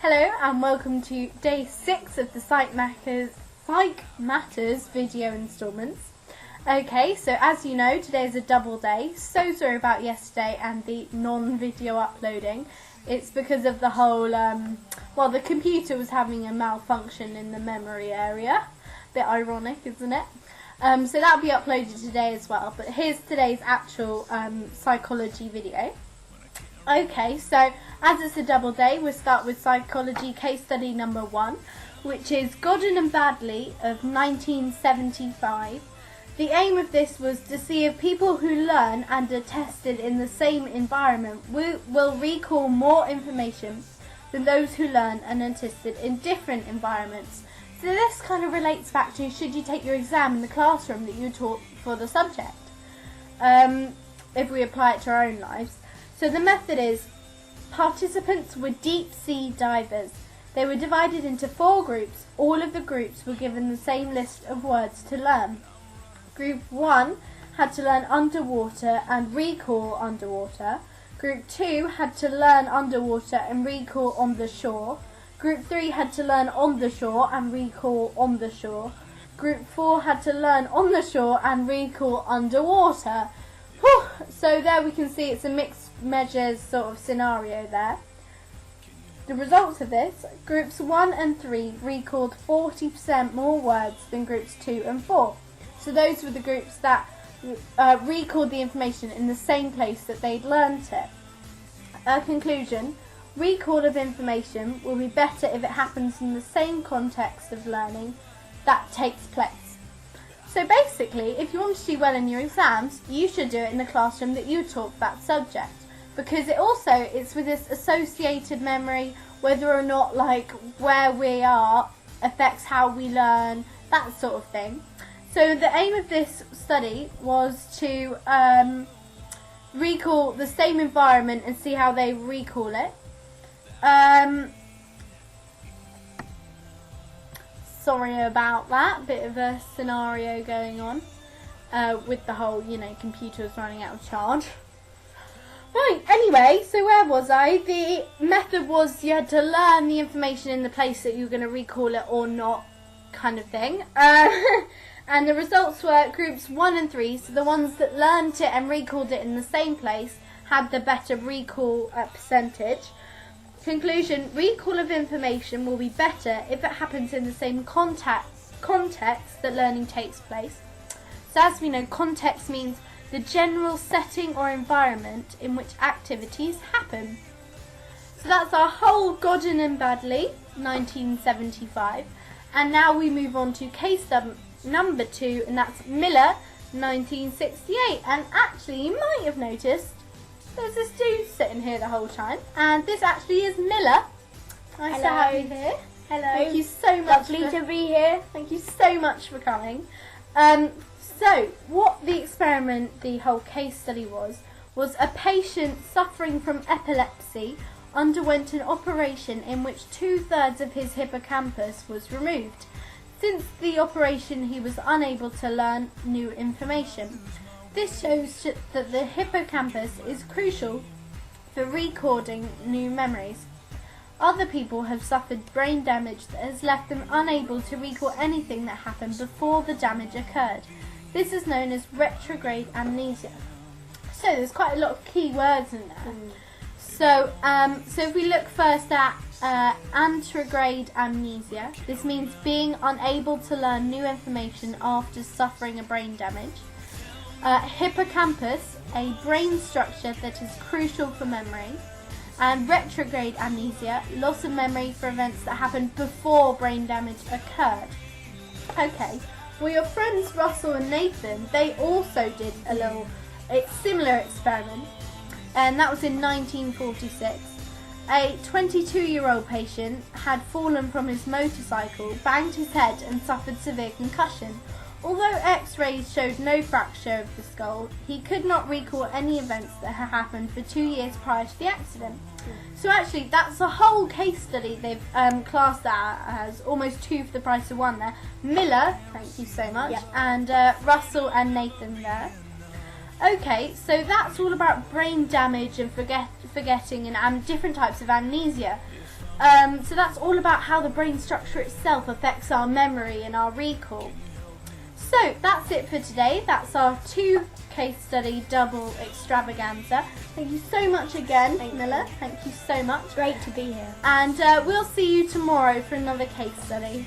Hello and welcome to day 6 of the PsychMatters video installments. Okay, so as you know, today is a double day. So sorry about yesterday and the non-video uploading. It's because of the whole, the computer was having a malfunction in the memory area. Bit ironic, isn't it? So that'll be uploaded today as well. But here's today's actual psychology video. Okay, so as it's a double day, we'll start with psychology case study number 1, which is Godden and Badley of 1975. The aim of this was to see if people who learn and are tested in the same environment will recall more information than those who learn and are tested in different environments. So this kind of relates back to should you take your exam in the classroom that you taught for the subject, if we apply it to our own lives. So the method is, participants were deep sea divers. They were divided into 4 groups. All of the groups were given the same list of words to learn. Group 1 had to learn underwater and recall underwater. Group 2 had to learn underwater and recall on the shore. Group 3 had to learn on the shore and recall on the shore. Group 4 had to learn on the shore and recall underwater. Whew. So there we can see it's a mixed measures sort of scenario there. The results of this, groups 1 and 3 recalled 40% more words than groups 2 and 4. So those were the groups that recalled the information in the same place that they'd learnt it. A conclusion, recall of information will be better if it happens in the same context of learning that takes place. So basically, if you want to do well in your exams, you should do it in the classroom that you taught that subject. Because it's with this associated memory, whether or not where we are affects how we learn, that sort of thing. So the aim of this study was to recall the same environment and see how they recall it. Sorry about that, bit of a scenario going on with the whole, computers running out of charge. Right, anyway, so where was I? The method was you had to learn the information in the place that you were going to recall it or not, kind of thing. And the results were groups 1 and 3, so the ones that learned it and recalled it in the same place had the better recall percentage. Conclusion, recall of information will be better if it happens in the same context that learning takes place. So as we know, context means the general setting or environment in which activities happen. So that's our whole Godden and Badley, 1975. And now we move on to case number 2, and that's Miller, 1968. And actually, you might have noticed there's this dude sitting here the whole time, and this actually is Miller. Nice to have you here. Hello. Thank you so much. Lovely to be here. Thank you so much for coming. So, what the experiment, the whole case study was a patient suffering from epilepsy underwent an operation in which 2/3 of his hippocampus was removed. Since the operation, he was unable to learn new information. This shows that the hippocampus is crucial for recording new memories. Other people have suffered brain damage that has left them unable to recall anything that happened before the damage occurred. This is known as retrograde amnesia. So there's quite a lot of key words in there. So if we look first at anterograde amnesia, this means being unable to learn new information after suffering a brain damage. Hippocampus, a brain structure that is crucial for memory. And retrograde amnesia, loss of memory for events that happened before brain damage occurred. Okay, well, your friends Russell and Nathan, they also did a similar experiment, and that was in 1946. A 22-year-old patient had fallen from his motorcycle, banged his head and suffered severe concussion. Although x-rays showed no fracture of the skull, he could not recall any events that had happened for 2 years prior to the accident. So actually, that's a whole case study. They've classed that as almost 2 for the price of 1 there. Miller, thank you so much, and Russell and Nathan there. Okay, so that's all about brain damage and forgetting and different types of amnesia. So that's all about how the brain structure itself affects our memory and our recall. So that's it for today. That's our 2 case study double extravaganza. Thank you so much again, Miller. Thank you so much. Great to be here. And we'll see you tomorrow for another case study.